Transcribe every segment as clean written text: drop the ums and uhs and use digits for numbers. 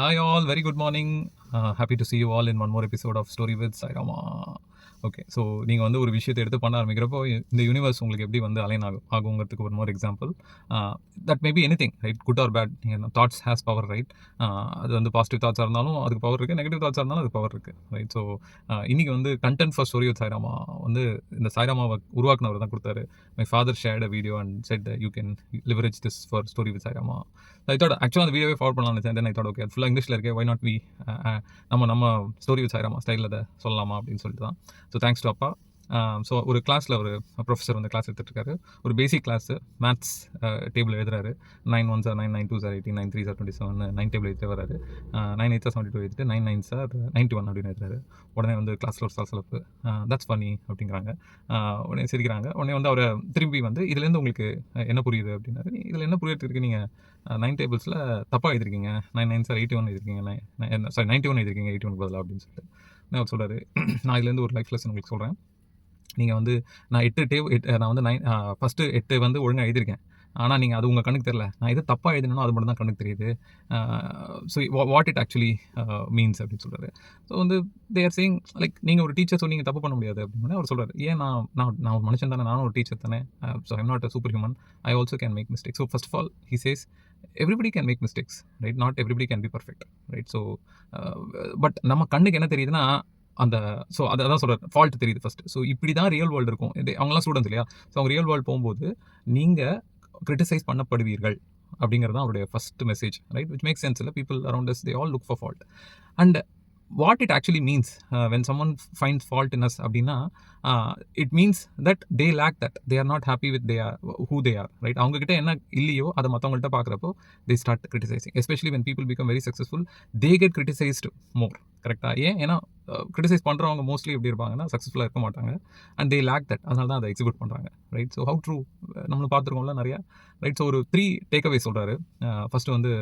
Hi all, very good morning. Happy to see you all in one more episode of Story with Sai Rama. Okay, so நீங்கள் வந்து ஒரு விஷயத்தை எடுத்து பண்ண ஆரம்பிக்கிறப்போ இந்த யூனிவர்ஸ் உங்களுக்கு எப்படி வந்து அலைன் ஆகுங்கிறதுக்கு ஒரு more example. That maybe anything, right? Good or bad. நீங்கள் தாட்ஸ் ஹேஸ் பவர், ரைட்? அது வந்து பாசிட்டிவ் தாட்ஸாக இருந்தாலும் அதுக்கு பவர் இருக்குது, நெகட்டிவ் தாட்ஸாக இருந்தாலும் அதுக்கு பவர் இருக்குது, ரைட்? ஸோ இன்றைக்கி வந்து content for story with Sairama வந்து இந்த சாய்ராமாவை உருவாக்குனவர் தான் கொடுத்தாரு. My father shared a video and said you can leverage this for story with Sairama. I thought ஆக்சுவலாக அந்த வீடியோவே ஃபார்வர்ட் பண்ணலாம்னு நினச்சேன். தென் ஐ தாட் ஓகே, அது ஃபுல்லாக இங்கிலீஷில் இருக்கே, வை நாட் வி நம்ம ஸ்டோரி வித் சாய்ராமா ஸ்டைலில் அதை சொல்லலாமா அப்படின்னு சொல்லிட்டு தான். ஸோ தேங்க்ஸ் டு அப்பா. ஸோ ஒரு கிளாஸில் ஒரு ப்ரொஃபஸர் வந்து கிளாஸ் எடுத்துகிட்ருக்காரு. ஒரு பேசிக் கிளாஸு மேத்ஸ் டேபிள் எழுதுறாரு. 9 1s are 9, 9 2s are 18, 9 3s are 27, 9 table எழுதிட்டு வராரு. 9 8s are 72 எழுதிட்டு 9 9s are 91 அப்படின்னு எழுதுறாரு. உடனே வந்து கிளாஸில் ஒரு சலசலப்பு. தட்ஸ் ஃபன்னி அப்படிங்கிறாங்க. உடனே சிரிக்கிறாங்க. உடனே வந்து அவரை திரும்பி வந்து இதுலேருந்து உங்களுக்கு என்ன புரியுது அப்படின்னாரு. இதில் என்ன புரியறதுக்கு நீங்கள் 9 டேபிள்ஸில் தப்பாக எழுதிருக்கீங்க, 9 9s are 81 எழுதிருக்கீங்க, 91 எழுதிருக்கீங்க 81 பதிலாக அப்படின்னு சொல்லிட்டு அவர் சொல்கிறாரு. நான் இதுலேருந்து ஒரு லைஃப் லெசன் உங்களுக்கு சொல்கிறேன். நீங்கள் வந்து நான் வந்து ஃபஸ்ட்டு 8 வந்து ஒழுங்காக எழுதியிருக்கேன். ஆனால் நீங்கள் அது உங்கள் கண்ணுக்கு தெரியல. நான் எது தப்பாக எழுதினோ அது மட்டும் தான் கண்ணுக்கு தெரியுது. So what it actually means அப்படின்னு சொல்கிறாரு. ஸோ வந்து தே ஆர் சேயிங் லைக் நீங்கள் ஒரு டீச்சர், ஸோ நீங்கள் தப்பு பண்ண முடியாது அப்படின்னு அவர் சொல்கிறார். ஏன் நான் ஒரு மனுஷன் தானே, நானும் ஒரு டீச்சர் தானே. So I'm not a super human, I also can make mistakes. So first of all he says everybody can make mistakes, right? Not everybody can be perfect, right? So but நம்ம கண்ணுக்கு என்ன தெரியுதுன்னா அந்த so அதான் சொல்கிறேன், fault தெரியுது first. So இப்படி தான் ரியல் வேர்ல்டு இருக்கும். அவங்களாம் ஸ்டூடெண்ட்ஸ் இல்லையா? ஸோ அவங்க ரியல் வேர்ல்டு போகும்போது நீங்கள் கிரிட்டிசைஸ் பண்ணப்படுவீர்கள் அப்படிங்கிறது தான் அவருடைய first message, right? Which make sense. இல்லை, people around us they all look for fault. And what it actually means when someone finds fault in us அப்படின்னா it means that they lack that they are not happy with who they are, right? அவங்ககிட்ட என்ன இல்லையோ அதை மற்றவங்கள்ட்ட பார்க்குறப்போ they start criticizing. Especially when people become very successful they get criticized more, கரெக்டாக? ஏன்னா criticise பண்ணுறவங்க மோஸ்ட்லி எப்படி இருப்பாங்கன்னா சக்ஸஸ்ஃபுல்லாக இருக்க மாட்டாங்க. அண்ட் தே லேக் தட், அதனால தான் அதை எக்ஸிக்யூட் பண்ணுறாங்க, ரைட்? ஸோ ஹவு ட்ரூ நம்மளும் பார்த்துருக்கோம்ல நிறையா, ரைட்? ஸோ ஒரு 3 டேக்அவே சொல்கிறாரு. ஃபஸ்ட்டு வந்து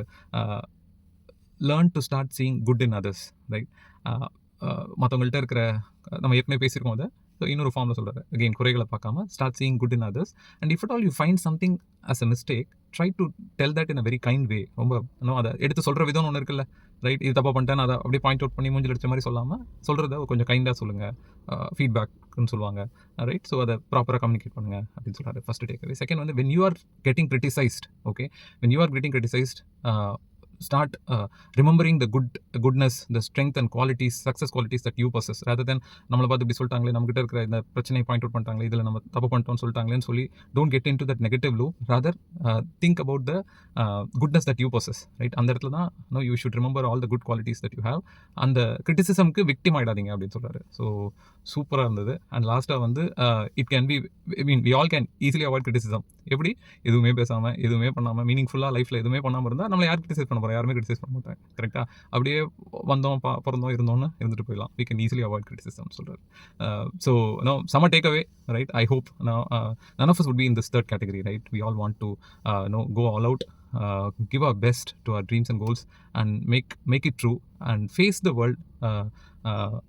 learn to start seeing good in others, right? மற்றவங்கள்ட்ட இருக்கிற நம்ம ஏற்கனவே பேசியிருக்கோம் அதை. ஸோ இன்னொரு ஃபார்மில் சொல்கிறாரு, அகெயின் குறைகளை பார்க்காம start seeing good in others. And if at all you find something as a mistake, try to tell that in a very kind way. ரொம்ப இன்னும் அதை எடுத்து சொல்கிற விதம்னு ஒன்று இருக்குல்ல, ரைட்? இது தப்பாக பண்ணிட்டேன், அதை அப்படியே பாயிண்ட் அவுட் பண்ணி மூஞ்சில் அடிச்ச மாதிரி சொல்லாமல் சொல்கிறத கொஞ்சம் கைண்டாக சொல்லுங்கள். ஃபீட்பேக்னு சொல்லுவாங்க, ரைட்? ஸோ அதை ப்ராப்பராக கம்யூனிகேட் பண்ணுங்கள் அப்படின்னு சொல்கிறாரு. First takeaway. செகண்ட் வந்து when you are getting criticised, okay, when you are getting criticised, start remembering the goodness, the strength and qualities, success qualities that you possess, rather than நம்மளை பார்த்து இப்படி சொல்லிட்டாங்களே, நம்மகிட்ட இருக்கிற இந்த பிரச்சனையை பாயிண்ட் அவுட் பண்ணிட்டாங்களே, இதில் நம்ம தப்பு பண்ணிட்டோம்னு சொல்லிட்டாங்களேன்னு சொல்லி don't get into that negative loop. Rather think about the goodness that you possess, right? அந்த இடத்துல தான் you should remember all the good qualities that you have. அந்த கிரிட்டிசிசம்க்கு விக்டிம் ஆகிடாதீங்க அப்படின்னு சொல்கிறாரு. ஸோ சூப்பராக இருந்தது. அண்ட் லாஸ்ட்டாக வந்து it can be, I mean we all can easily avoid criticism. எப்படி? எதுவுமே பேசாமல், எதுவுமே பண்ணாமல், மீனிங்ஃபுல்லாக லைஃப்பில் எதுவுமே பண்ணாமல் இருந்தால் நம்மளை யார் கிரிட்டிசைஸ் பண்ண போகிறோம்? யாருமே கிரிட்டிசைஸ் பண்ண மாட்டாங்க, கரெக்டாக? அப்படியே வந்தோம், பிறந்தோம், இருந்தோம்னு இருந்துட்டு போயிடலாம். We can easily avoid criticism சொல்கிறார். So some take away, right? I hope none of us would be in this third category, right? We all want to go all out, give our best to our dreams and goals, and make it true and face the world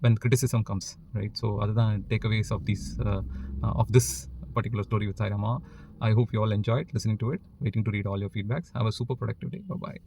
when criticism comes, right? So other than takeaways of this particular story with Sai Rama. I hope you all enjoyed listening to it. Waiting to read all your feedbacks. Have a super productive day. Bye bye.